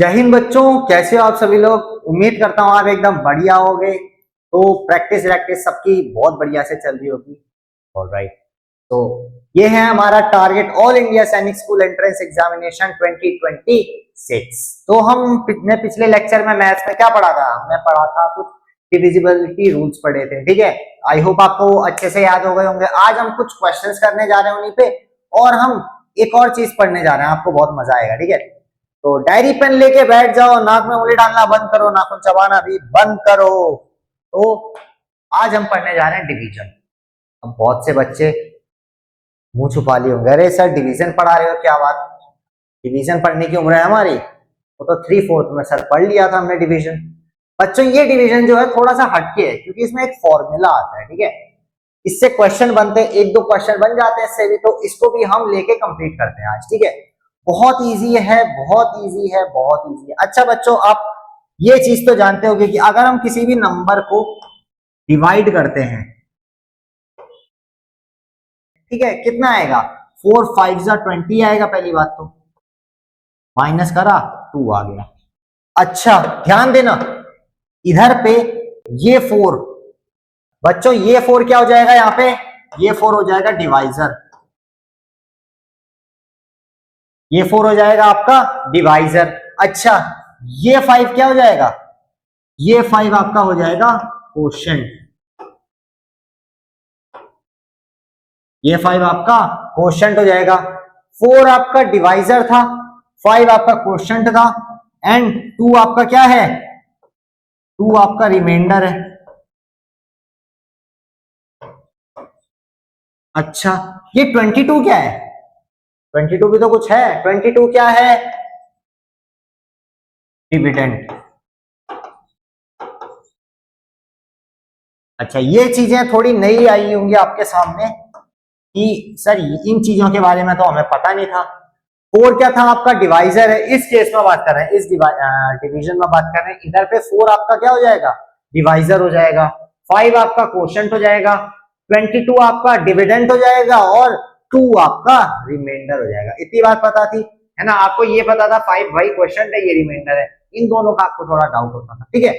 जय हिंद बच्चों, कैसे हो आप सभी लोग। उम्मीद करता हूँ आप एकदम बढ़िया होगे। तो प्रैक्टिस सबकी बहुत बढ़िया से चल रही होगी। ऑलराइट, तो ये है हमारा टारगेट ऑल इंडिया सैनिक स्कूल एंट्रेंस एग्जामिनेशन 2026। तो हमने पिछले लेक्चर में मैथ्स में क्या पढ़ा था, हमने पढ़ा था कुछ डिविजिबिलिटी रूल्स पढ़े थे। ठीक है, आई होप आपको अच्छे से याद हो गए होंगे। आज हम कुछ क्वेश्चंस करने जा रहे हैं उन्हीं पे, और हम एक और चीज पढ़ने जा रहे हैं, आपको बहुत मजा आएगा। ठीक है, तो डायरी पेन लेके बैठ जाओ, नाक में उंगली डालना बंद करो, नाखून चबाना भी बंद करो। तो आज हम पढ़ने जा रहे हैं डिवीजन। अब बहुत से बच्चे मुंह छुपा लिए होंगे, अरे सर डिवीजन पढ़ा रहे हो, क्या बात, डिवीजन पढ़ने की उम्र है हमारी। वो तो 3/4 में सर पढ़ लिया था हमने डिवीजन। बच्चों ये डिवीजन जो है थोड़ा सा हटके है, क्योंकि इसमें एक फॉर्मूला आता है। ठीक है, इससे क्वेश्चन बनते हैं, 1-2 क्वेश्चन बन जाते हैं इससे भी, तो इसको भी हम लेके कंप्लीट करते हैं आज। ठीक है, बहुत इजी है, बहुत इजी है, बहुत इजी है। अच्छा बच्चों, आप ये चीज तो जानते होंगे कि अगर हम किसी भी नंबर को डिवाइड करते हैं, ठीक है, कितना आएगा, 4 5 20 आएगा। पहली बात तो माइनस करा 2 आ गया। अच्छा ध्यान देना, इधर पे ये 4, बच्चों ये 4 क्या हो जाएगा, यहाँ पे ये 4 हो जाएगा डिवाइजर, ये 4 हो जाएगा आपका डिवाइजर। अच्छा ये 5 क्या हो जाएगा, ये 5 आपका हो जाएगा कोशेंट, ये 5 आपका कोशेंट हो जाएगा। 4 आपका डिवाइजर था, 5 आपका कोशेंट था, एंड 2 आपका क्या है, 2 आपका रिमाइंडर है। अच्छा ये 22 क्या है, 22 भी तो कुछ है। 22 क्या है, डिविडेंड। अच्छा ये चीजें थोड़ी नई आई होंगी आपके सामने कि सर इन चीजों के बारे में तो हमें पता नहीं था। 4 क्या था आपका, डिवाइजर है। इस केस में बात कर रहे हैं, इस डिवीजन में बात कर रहे हैं, इधर पे 4 आपका क्या हो जाएगा, डिवाइजर हो जाएगा, 5 आपका कोशेंट हो जाएगा, 22 आपका डिविडेंड हो जाएगा, और 2 आपका रिमाइंडर हो जाएगा। इतनी बात पता थी, है ना। आपको ये पता था 5 भाई कोशेंट है, ये रिमाइंडर है, इन दोनों का आपको थोड़ा डाउट होता था। ठीक है,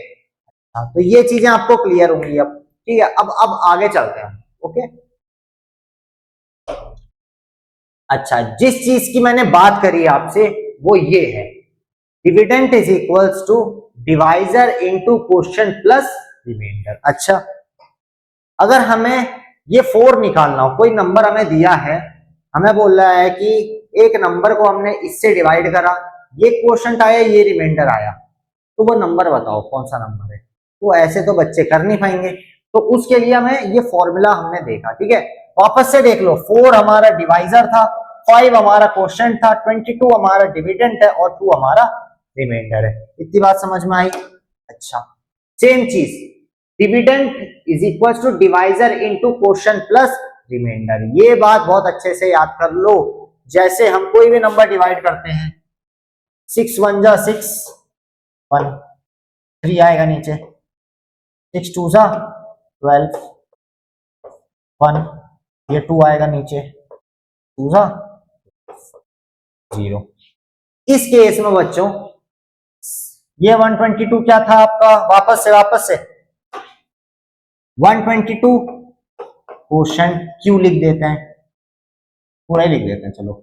हाँ, तो ये चीजें आपको क्लियर होंगी अब। ठीक है, अब आगे चलते हैं। ओके, अच्छा जिस चीज की मैंने बात करी आपसे वो ये है, dividend is equals to divisor into quotient plus remainder. अच्छा अगर हमें ये 4 निकालना हो, कोई नंबर हमें दिया है, हमें बोल रहा है कि एक नंबर को हमने इससे डिवाइड करा, ये कोशेंट आया, ये रिमाइंडर आया, तो वो नंबर बताओ कौन सा नंबर है। तो ऐसे तो बच्चे कर नहीं पाएंगे, तो उसके लिए हमें ये फॉर्मूला हमने देखा। ठीक है, वापस से देख लो, 4 हमारा डिवाइजर था, 5 हमारा कोशेंट था, 22 हमारा डिविडेंड है, और 2 हमारा रिमाइंडर है। इतनी बात समझ में आई। अच्छा सेम चीज, dividend is equal to divisor into quotient plus remainder. ये बात बहुत अच्छे से याद कर लो। जैसे हम कोई भी नंबर डिवाइड करते हैं, 6 1 जा 6 1, 3 आएगा नीचे, 6 2 जा 12 1, ये 2 आएगा नीचे, 2 जा 0। इस केस में बच्चों ये 122 क्या था आपका, वापस से 122 कोशेंट, क्यू लिख देते हैं, पूरा ही लिख देते हैं, चलो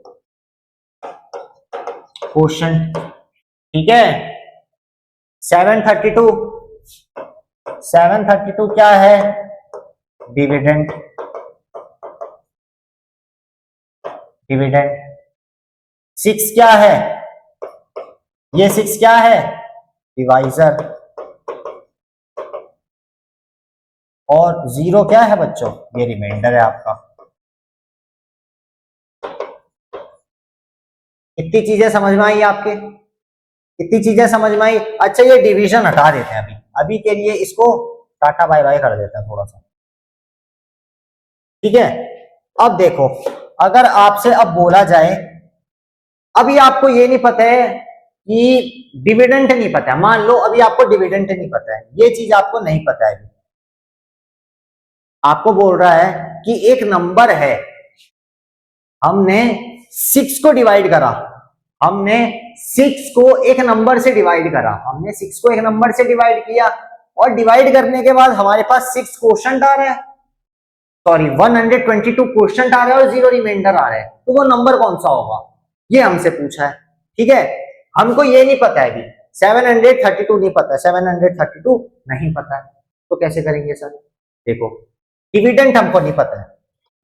कोशेंट। ठीक है, 732 क्या है, डिविडेंड, डिविडेंड। 6 क्या है, ये 6 क्या है, डिवाइजर, और 0 क्या है बच्चों, ये रिमाइंडर है आपका। इतनी चीजें समझ में आई आपके, इतनी चीजें समझ में आई। अच्छा ये डिवीजन हटा देते हैं, अभी के लिए इसको टाटा बाय बाय कर देते हैं थोड़ा सा। ठीक है, अब देखो, अगर आपसे अब बोला जाए, अभी आपको ये नहीं पता है कि डिविडेंड नहीं पता है, मान लो अभी आपको डिविडेंड नहीं पता है, ये चीज आपको नहीं पता है, आपको बोल रहा है कि एक नंबर है, हमने 6 को डिवाइड करा, हमने 6 को एक नंबर से डिवाइड करा, हमने 6 को एक नंबर से डिवाइड किया और डिवाइड करने के बाद हमारे पास 6 क्वोशंट आ रहा है, सॉरी 122 क्वोशंट आ रहा है और 0 रिमाइंडर आ रहा है, तो वो नंबर कौन सा होगा ये हमसे पूछा है। ठीक है, हमको ये नहीं पता है, अभी 732 नहीं पता, 732 नहीं पता है, तो कैसे करेंगे सर? देखो डिविडेंट हमको नहीं पता है,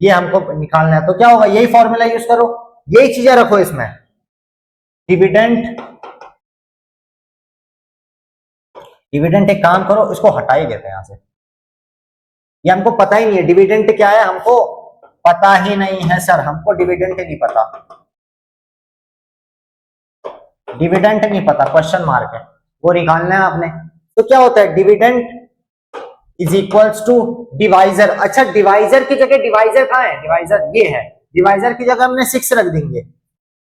ये हमको निकालना है, तो क्या होगा, यही फॉर्मूला यूज करो, यही चीजें रखो इसमें। डिविडेंट, डिविडेंट एक काम करो, इसको हटा ही देते हैं यहां से, ये हमको पता ही नहीं है डिविडेंट क्या है, हमको पता ही नहीं है सर, हमको डिविडेंट नहीं पता, डिविडेंट नहीं पता, क्वेश्चन मार्क है, वो निकालना है आपने। तो क्या होता है, dividend is equals to divisor. अच्छा, डिवाइजर की जगह, डिवाइजर कहाँ है, डिवाइजर ये है, डिवाइजर की जगह हमने 6 रख देंगे,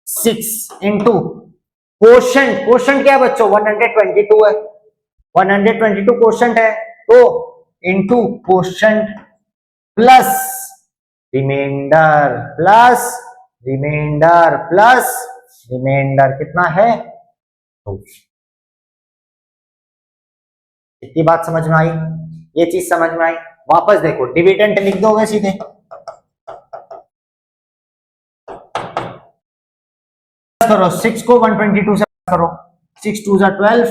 6 इंटू कोशेंट, कोशेंट क्या है बच्चों, 122 है, 122 कोशेंट है, तो into quotient plus remainder, plus remainder, plus remainder, कितना है 2। इतनी बात समझ में आई, ये चीज समझ में आई। वापस देखो, डिविडेंट लिख दोगे सीधे, करो 6 को 122 से करो, 6 2 12,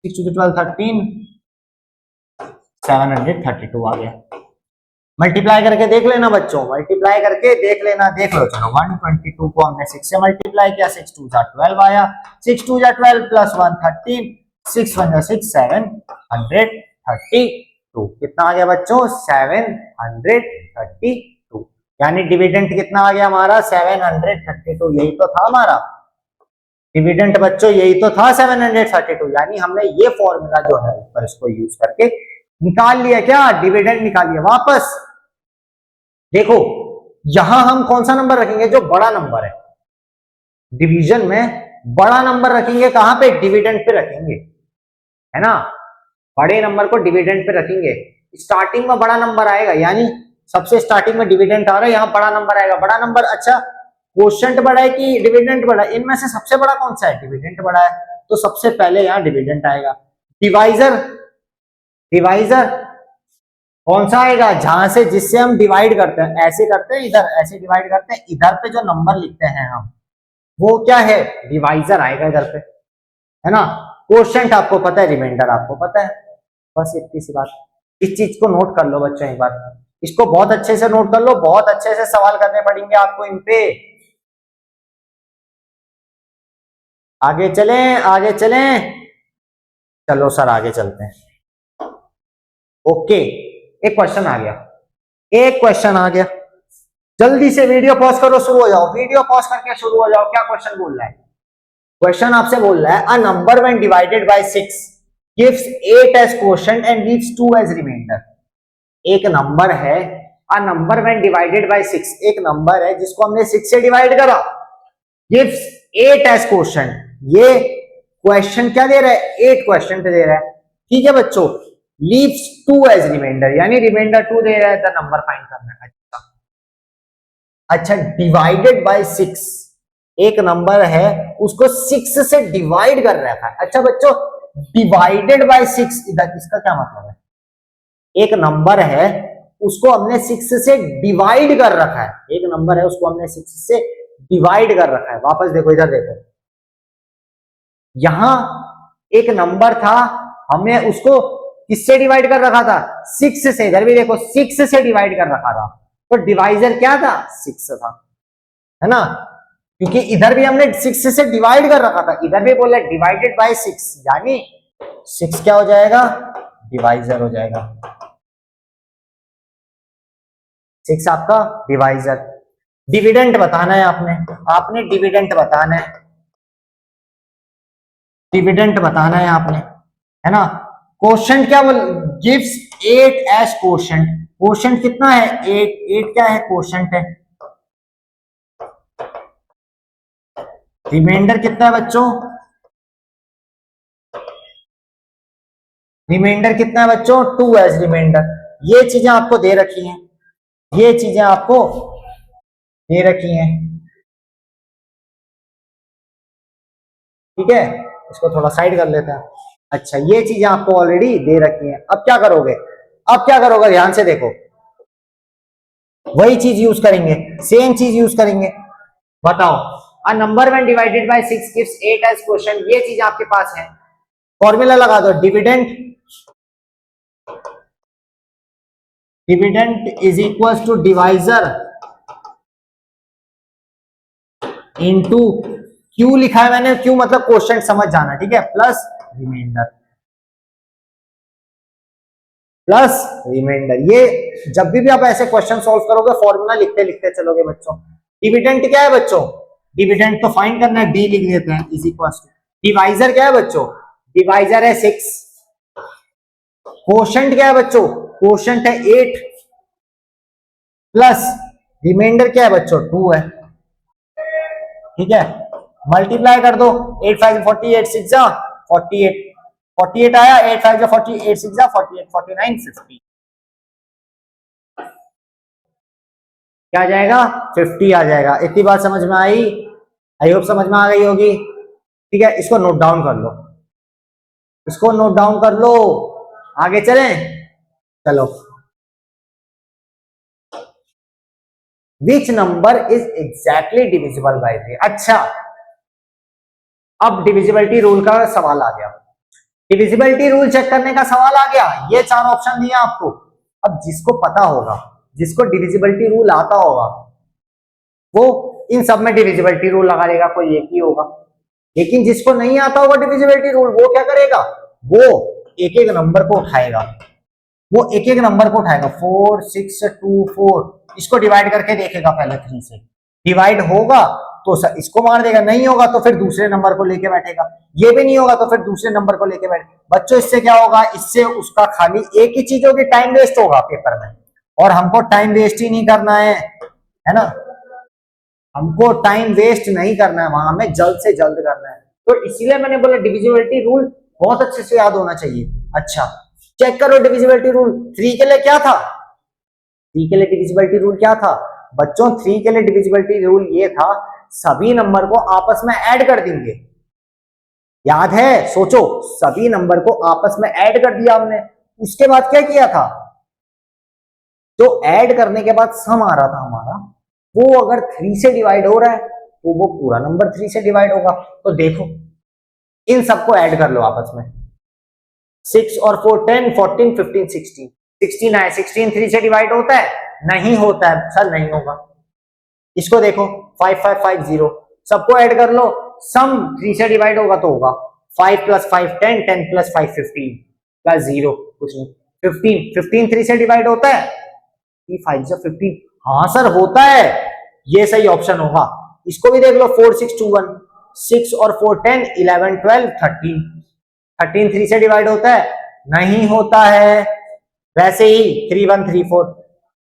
6 2 12 13, 732 आ गया। मल्टीप्लाई करके देख लेना बच्चों, मल्टीप्लाई करके देख लेना, देख लो, चलो 122 को हमने 6 से मल्टीप्लाई किया, 6 2 12 आया, 6 2 12 प्लस 1 13, 6 1 6, 732, कितना आ गया बच्चों, 732, यानी डिविडेंट कितना आ गया हमारा, 732, यही तो था हमारा डिविडेंट बच्चों, यही तो था 732, यानी हमने ये फॉर्मूला जो है ऊपर इसको यूज करके निकाल लिया, क्या डिविडेंड निकाल लिया। वापस देखो, यहां हम कौन सा नंबर रखेंगे, जो बड़ा नंबर है, डिवीजन में बड़ा नंबर रखेंगे, कहां पे, डिविडेंड पे रखेंगे, है ना, बड़े नंबर को डिविडेंड पे रखेंगे। स्टार्टिंग में बड़ा नंबर आएगा, यानी सबसे स्टार्टिंग में डिविडेंड आ रहा है, यहां बड़ा नंबर आएगा, बड़ा नंबर। अच्छा, क्वोशंट बड़ा है कि डिविडेंड बड़ा है, इनमें से सबसे बड़ा कौन सा है, डिविडेंड बड़ा है, तो सबसे पहले यहां डिविडेंड आएगा। डिवाइजर, डिवाइजर कौन सा आएगा, जहां से, जिससे हम डिवाइड करते हैं, ऐसे करते हैं इधर, ऐसे डिवाइड करते हैं, इधर पे जो नंबर लिखते हैं हम, वो क्या है, डिवाइजर आएगा इधर पे, है ना। क्वोशंट आपको पता है, रिमाइंडर आपको पता है, बस इतनी सी बात। इस चीज को नोट कर लो बच्चों एक बार, इसको बहुत अच्छे से नोट कर लो, बहुत अच्छे से सवाल करने पड़ेंगे आपको इन पे। आगे चलें, आगे चलें, चलो सर आगे चलते हैं। ओके, एक क्वेश्चन आ गया, एक क्वेश्चन आ गया, जल्दी से वीडियो पॉज करो, शुरू हो जाओ, वीडियो पॉज करके शुरू हो जाओ। क्या क्वेश्चन बोल रहा है, क्वेश्चन आपसे बोल रहा है, a number when divided by 6 gives 8 as quotient and leaves 2 as remainder. एक नंबर है, a number when divided by 6, एक नंबर है जिसको हमने 6 से डिवाइड करा, गिव्स 8 एज क्वोशंट, ये क्वेश्चन क्या दे रहा है, 8 क्वेश्चन दे रहा है, ठीक है बच्चों, लीव्स 2 एज रिमाइंडर, यानी रिमाइंडर 2 दे रहा है, द नंबर फाइंड करना है। अच्छा, डिवाइडेड बाय 6, एक नंबर है उसको 6 से डिवाइड कर रखा है। अच्छा बच्चों, डिवाइडेड बाय 6, इधर इसका क्या मतलब है, एक नंबर है उसको हमने 6 से डिवाइड कर रखा है, एक नंबर है उसको हमने 6 से डिवाइड कर रखा है। वापस देखो, इधर देखो, यहां एक नंबर था, हमने उसको किससे डिवाइड कर रखा था, 6 से, इधर भी देखो 6 से डिवाइड कर रखा था, तो डिवाइजर क्या था, 6 था, है ना, क्योंकि इधर भी हमने 6 से डिवाइड कर रखा था, इधर भी बोला डिवाइडेड बाय 6, यानी 6 क्या हो जाएगा, डिवाइजर हो जाएगा, 6 आपका डिवाइजर। डिविडेंट बताना है आपने, आपने डिविडेंट बताना है, डिविडेंट बताना है आपने, है ना। क्वोशंट क्या बोल, गिव्स 8 एज क्वोशंट, क्वोशंट कितना है, 8, 8 क्या है, क्वोशंट है। रिमाइंडर कितना है बच्चों, रिमाइंडर कितना है बच्चों, 2 एज रिमाइंडर। ये चीजें आपको दे रखी हैं, ये चीजें आपको दे रखी हैं, ठीक है, इसको थोड़ा साइड कर लेते हैं। अच्छा, ये चीजें आपको ऑलरेडी दे रखी हैं। अब क्या करोगे, अब क्या करोगे, ध्यान से देखो, वही चीज यूज करेंगे, सेम चीज यूज करेंगे। बताओ, a number when divided by 6 gives 8 as question, ये चीज आपके पास है। फॉर्मूला लगा दो, dividend, dividend is equal to divisor into, Q लिखा है मैंने, क्यू मतलब क्वेश्चन समझ जाना, ठीक है, प्लस रिमाइंडर, प्लस रिमाइंडर। ये जब भी आप ऐसे क्वेश्चन सॉल्व करोगे फॉर्मूला लिखते लिखते चलोगे बच्चों। डिविडेंड क्या है बच्चों, डिविडेंड तो फाइंड करना है, डी लिख देते हैं, इज इक्वल टू, डिवाइजर क्या है बच्चों, डिवाइजर है 6, क्वोशंट क्या है बच्चों, क्वोशंट है 8, प्लस रिमाइंडर क्या है बच्चों 2 है, ठीक है। मल्टीप्लाई कर दो, 8 5 48, 6 जा 48, 48 आया, 8 5 जा 48, 6 जा 48, 49 50, क्या आ जाएगा 50 आ जाएगा। इतनी बात समझ में आई, आई होप समझ में आ गई होगी, ठीक है। इसको नोट डाउन कर लो, इसको नोट डाउन कर लो, आगे चलें, चलो। Which number is exactly divisible by 3। अच्छा, अब डिविजिबिलिटी रूल का सवाल आ गया, डिविजिबिलिटी रूल चेक करने का सवाल आ गया। ये 4 ऑप्शन दिए आपको। अब जिसको पता होगा, जिसको डिविजिबिलिटी रूल आता होगा, वो इन सब में डिविजिबिलिटी रूल लगा लेगा, कोई एक ही होगा। लेकिन जिसको नहीं आता होगा डिविजिबिलिटी रूल, वो क्या करेगा, वो एक एक नंबर को उठाएगा, वो एक एक नंबर को उठाएगा, 4 6 2 4, इसको डिवाइड करके देखेगा पहले 3 से, डिवाइड होगा तो इसको मार देगा, नहीं होगा तो फिर दूसरे नंबर को लेके बैठेगा, ये भी नहीं होगा तो फिर दूसरे नंबर को लेके बैठे। बच्चों इससे क्या होगा, इससे उसका खाली एक ही चीज होगी, टाइम वेस्ट होगा पेपर में, और हमको टाइम वेस्ट ही नहीं करना है ना, हमको टाइम वेस्ट नहीं करना है, वहां हमें जल्द से जल्द करना है। तो इसीलिए मैंने बोला डिविजिबिलिटी रूल बहुत अच्छे से याद होना चाहिए। अच्छा, चेक करो डिविजिबिलिटी रूल। 3 के लिए क्या था, 3 के लिए डिविजिबिलिटी रूल क्या था बच्चों, 3 के लिए डिविजिबिलिटी रूल ये था, सभी नंबर को आपस में ऐड कर देंगे। याद है, सोचो, सभी नंबर को आपस में ऐड कर दिया हमने, उसके बाद क्या किया था, जो ऐड करने के बाद सम आ रहा था हमारा, वो अगर 3 से डिवाइड हो रहा है तो वो पूरा नंबर 3 से डिवाइड होगा। तो देखो, इन सबको ऐड कर लो आपस में, 6 और 4 10, 14 15 16, 16 आए, 16 3 से डिवाइड होता है, नहीं होता है सर, नहीं होगा। इसको देखो 5 5 5 0, सबको ऐड कर लो, सम 3 से डिवाइड होगा तो होगा 5 + 5 10, 10 + 5 15, प्लस 0 कुछ नहीं, 15 15 3 से डिवाइड होता है, 5 से 15, हाँ सर होता है, ये सही ऑप्शन होगा। इसको भी देख लो, 4 6 2 1, 6 और 4 10, 11 12 13, 13 3 से डिवाइड होता है, नहीं होता है। वैसे ही 3 1 3 4,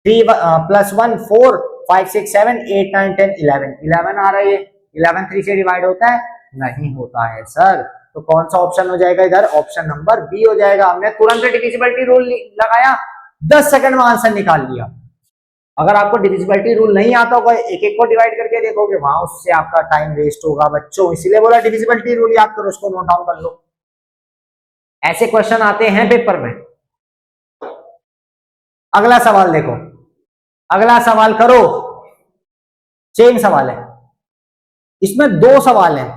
3 + 1 4, 5 6 7 8 9 10 11, 11 आ रहा है, 11 3 से डिवाइड होता है, नहीं होता है सर। तो कौन सा ऑप्शन हो जाएगा इधर, ऑप्शन नंबर बी हो जाएगा। हमने तुरंत डिविजिबिलिटी रूल लगाया, 10 सेकंड में आंसर निकाल लिया। अगर आपको डिविजिबिलिटी रूल नहीं आता होगा, एक एक को डिवाइड करके देखोगे, वहां उससे आपका टाइम वेस्ट होगा बच्चों, इसीलिए बोला डिविजिबिलिटी रूल याद करो, उसको नोट डाउन कर लो, ऐसे क्वेश्चन आते हैं पेपर में। अगला सवाल देखो, अगला सवाल करो, चेन सवाल है, इसमें 2 सवाल हैं,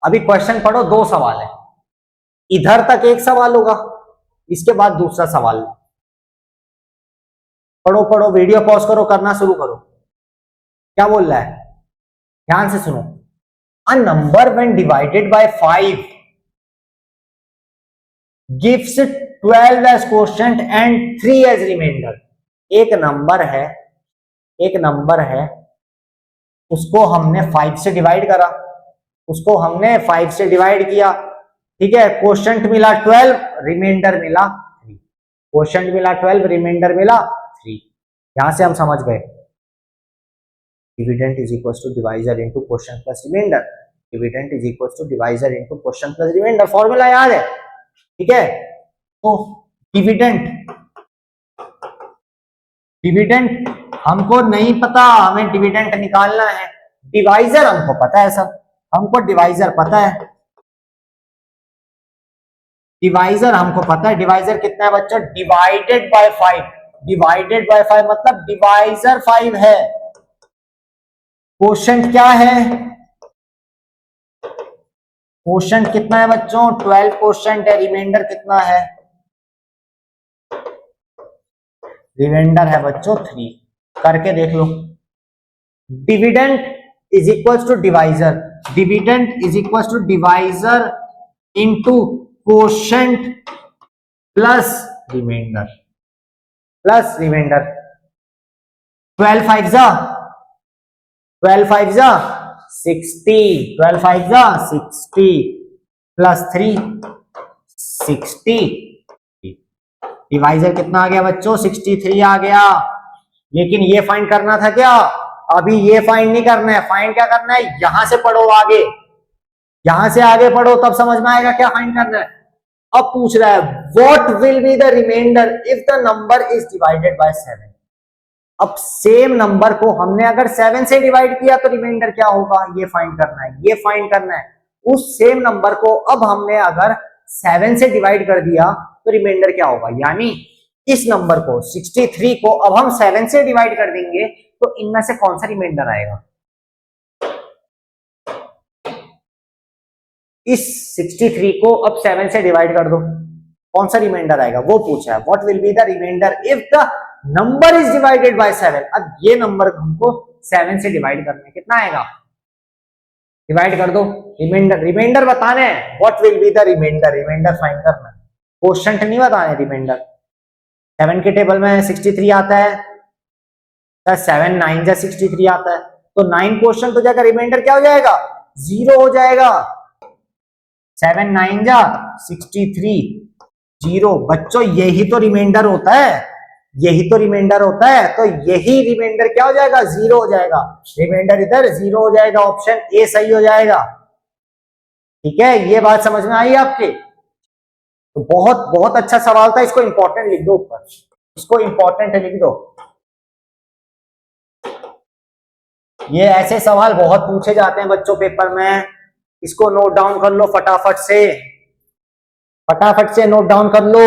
अभी क्वेश्चन पढ़ो, 2 सवाल है, इधर तक एक सवाल होगा, इसके बाद दूसरा सवाल। पढ़ो पढ़ो, वीडियो पॉज करो, करना शुरू करो। क्या बोल रहा है, ध्यान से सुनो। A number when divided by 5 gives 12 as quotient and 3 as remainder. एक नंबर है, एक नंबर है, उसको हमने 5 से डिवाइड करा, उसको हमने 5 से डिवाइड किया, ठीक है, क्वोशंट मिला 12, रिमाइंडर मिला 3, क्वोशंट मिला 12, रिमाइंडर मिला 3। यहां से हम समझ गए dividend is equal to divisor into quotient plus remainder, dividend is equal to divisor into quotient plus remainder, formula याद है, ठीक है। तो डिविडेंड, डिविडेंड हमको नहीं पता, हमें डिविडेंड निकालना है, डिवाइजर हमको पता है सर, हमको डिवाइजर पता है, डिवाइजर हमको पता है। डिवाइजर कितना है बच्चों? Divided by 5। डिवाइडेड बाय 5 मतलब डिवाइजर 5 है। क्वोशंट क्या है? क्वोशंट कितना है बच्चों? 12 क्वोशंट है। रिमाइंडर कितना है? रिमाइंडर है बच्चों 3। करके देख लो। Dividend is equal to divisor, dividend is equal to divisor into quotient plus remainder, plus remainder. 12 5 जा 12 5 जा 60, 12 5 जा 60 प्लस 3 60। डिवाइजर कितना आ गया बच्चों? 63 आ गया। लेकिन ये फाइंड करना था क्या? अभी ये फाइंड नहीं करना है। फाइंड क्या करना है? यहां से पढ़ो आगे, यहां से आगे पढ़ो तब समझ में आएगा क्या फाइंड करना है। अब पूछ रहा है what will be the remainder if the number is divided by 7। अब सेम नंबर को हमने अगर 7 से डिवाइड किया तो रिमाइंडर क्या होगा? ये फाइंड करना है, ये फाइंड करना है। उस सेम नंबर को अब हमने अगर 7 से डिवाइड कर दिया तो रिमाइंडर क्या होगा? यानी इस नंबर को 63 को अब हम 7 से डिवाइड कर देंगे तो इनमें से कौन सा रिमाइंडर आएगा? इस 63 को अब 7 से डिवाइड कर दो, कौन सा रिमाइंडर आएगा वो पूछा है। What will be the remainder if the number is divided by 7। अब ये नंबर हमको 7 से डिवाइड करना है, कितना आएगा? डिवाइड कर दो। रिमाइंडर, रिमाइंडर बताना है। What will be the remainder, remainder find करना है, क्वोशंट नहीं बताना है। रिमाइंडर 7 के टेबल में 63 आता है, 7 9 जा 63 आता है, तो 9 क्वोशंट हो जाएगा। रिमाइंडर क्या हो जाएगा? 0 हो जाएगा। 7 9 जा 63 0। बच्चों यही तो रिमाइंडर होता है, यही तो रिमाइंडर होता है। तो यही रिमाइंडर क्या हो जाएगा? 0 हो जाएगा। रिमाइंडर इधर 0 हो जाएगा। ऑप्शन ए सही हो जाएगा। ठीक है, ये बात समझ में आई आपके? तो बहुत बहुत अच्छा सवाल था। इसको इंपॉर्टेंट लिख दो ऊपर, इसको इंपॉर्टेंट लिख दो। ये ऐसे सवाल बहुत पूछे जाते हैं बच्चों पेपर में। इसको नोट डाउन कर लो फटाफट से, फटाफट से नोट डाउन कर लो।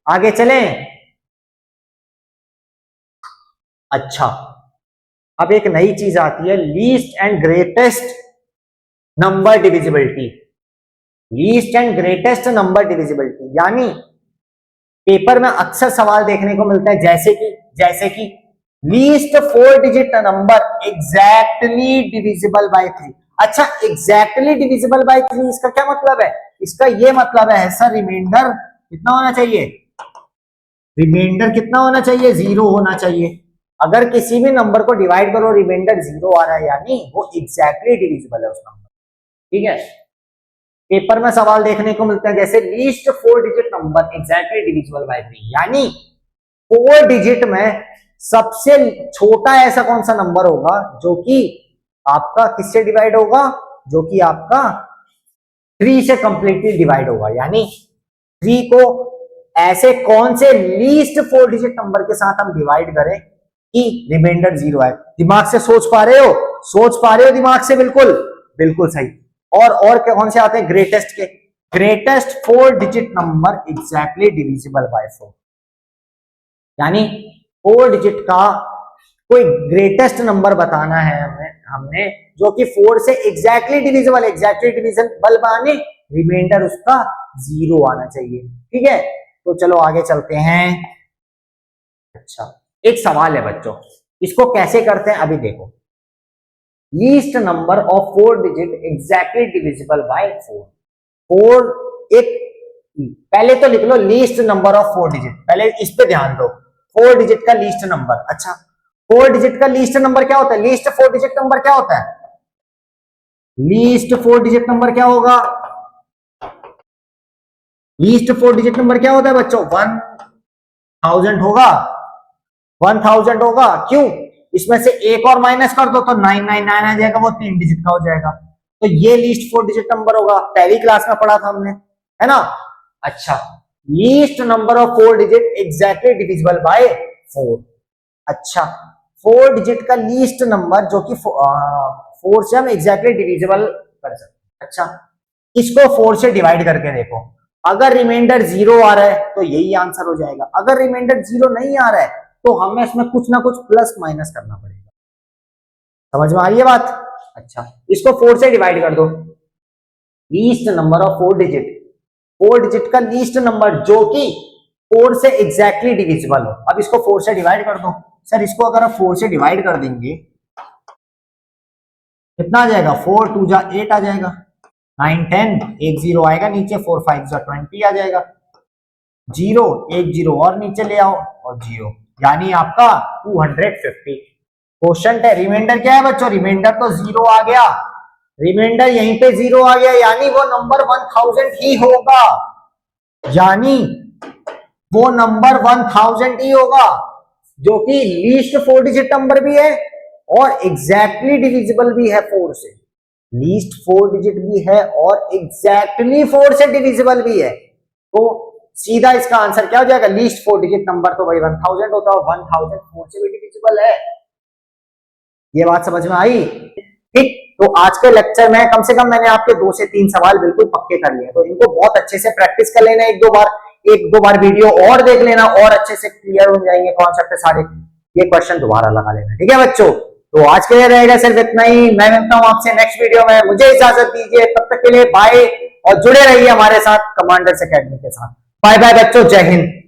आगे चलें। अच्छा, अब एक नई चीज आती है, least and greatest number divisibility. Least and greatest number divisibility यानी पेपर में अक्सर सवाल देखने को मिलता है, जैसे कि least 4 digit number exactly divisible by 3। अच्छा, एग्जैक्टली डिविजिबल बाय 3 इसका क्या मतलब है? इसका ये मतलब है सर रिमाइंडर कितना होना चाहिए? रिमाइंडर कितना होना चाहिए? 0 होना चाहिए। अगर किसी भी नंबर को डिवाइड करो रिमाइंडर 0 आ रहा है यानी वो एग्जैक्टली डिविजिबल है उस नंबर। ठीक है, पेपर में सवाल देखने को मिलता है जैसे least 4 digit number exactly divisible by 3, यानी 4 डिजिट में सबसे छोटा ऐसा कौन सा नंबर होगा जो कि आपका किससे डिवाइड होगा? जो कि आपका 3 से कंप्लीटली डिवाइड होगा। यानी 3 को ऐसे कौन से लीस्ट 4 डिजिट नंबर के साथ हम डिवाइड करें कि रिमाइंडर 0 आए। दिमाग से सोच पा रहे हो? सोच पा रहे हो दिमाग से? बिल्कुल बिल्कुल सही। और कौन से आते हैं? ग्रेटेस्ट के। Greatest 4 digit number exactly divisible by 4, यानी 4 डिजिट का कोई ग्रेटेस्ट नंबर बताना है हमने जो कि 4 से एग्जैक्टली डिविजिबल माने रिमाइंडर उसका 0 आना चाहिए। ठीक है, तो चलो आगे चलते हैं। अच्छा, एक सवाल है बच्चों, इसको कैसे करते हैं अभी देखो। Least number of 4 digit exactly divisible by 4। 4 एक, पहले तो लिख लो लीस्ट नंबर ऑफ 4 डिजिट, पहले इस पे ध्यान दो। 4 डिजिट का लीस्ट नंबर। अच्छा, 4 डिजिट का लीस्ट नंबर क्या होता है? लीस्ट 4 डिजिट नंबर क्या होता है? लीस्ट 4 डिजिट नंबर क्या होगा? लीस्ट 4 डिजिट नंबर क्या होता है बच्चों? 1000 होगा। 1000 होगा। क्यों? इसमें से एक और माइनस कर दो तो 999 आ जाएगा, वो 3 डिजिट का हो जाएगा। तो ये लीस्ट 4 डिजिट नंबर होगा, पहली क्लास में पढ़ा था हमने, है ना? अच्छा, least number of 4 digit exactly divisible by 4। अच्छा, 4 डिजिट का लीस्ट नंबर जो कि 4 से हम एग्जैक्टली डिविजिबल कर सकते। अच्छा, इसको 4 से डिवाइड करके देखो, अगर रिमाइंडर 0 आ रहा है तो यही आंसर हो जाएगा, अगर रिमाइंडर 0 नहीं आ रहा है तो हमें इसमें कुछ ना कुछ प्लस माइनस करना पड़ेगा। समझ में आ रही है बात? अच्छा, इसको 4 से डिवाइड कर दो, least number of 4 digit, 4 digit का लीस्ट नंबर जो कि 4 से एग्जैक्टली डिविजिबल हो। अब इसको 4 से डिवाइड कर दो। सर इसको अगर आप 4 से डिवाइड कर देंगे कितना आ जाएगा, 4 2 जा 8 आ जाएगा, 9 10 एक 0 आएगा नीचे, 4 5 जा 20 आ जाएगा, 0 एक 0 और नीचे ले आओ और 0, यानी आपका 250। क्वेश्चन है रिमाइंडर क्या है बच्चों, रिमाइंडर तो 0 आ गया, रिमाइंडर यहीं पे 0 आ गया, यानी वो नंबर 1000 ही होगा, यानी वो नंबर 1000 ही होगा, जो कि लीस्ट 4 डिजिट नंबर भी है और एग्जैक्टली डिविजिबल भी है 4 से, लीस्ट 4 डिजिट भी है और एग्जैक्टली 4 से डिविजिबल भी है। तो सीधा इसका आंसर क्या हो जाएगा, लीस्ट 4 डिजिट नंबर तो भाई 1000 होता है, 1000 4 से भी डिविजिबल है। ये बात समझ में आई? ठीक, तो आज के लेक्चर में कम से कम मैंने आपके 2 से 3 सवाल बिल्कुल पक्के कर लिए, तो इनको बहुत अच्छे से प्रैक्टिस कर लेना, एक दो बार वीडियो और देख लेना और अच्छे से क्लियर हो जाएंगे कॉन्सेप्ट सारे, ये क्वेश्चन दोबारा लगा लेना। ठीक है बच्चों, तो आज के लिए रहेगा सिर्फ इतना ही, मैं मिलता हूं आपसे नेक्स्ट वीडियो में, मुझे इजाजत दीजिए, तब तक के लिए बाय, और जुड़े रहिए हमारे साथ कमांडर्स एकेडमी के साथ। बाय बाय बच्चों, जय हिंद।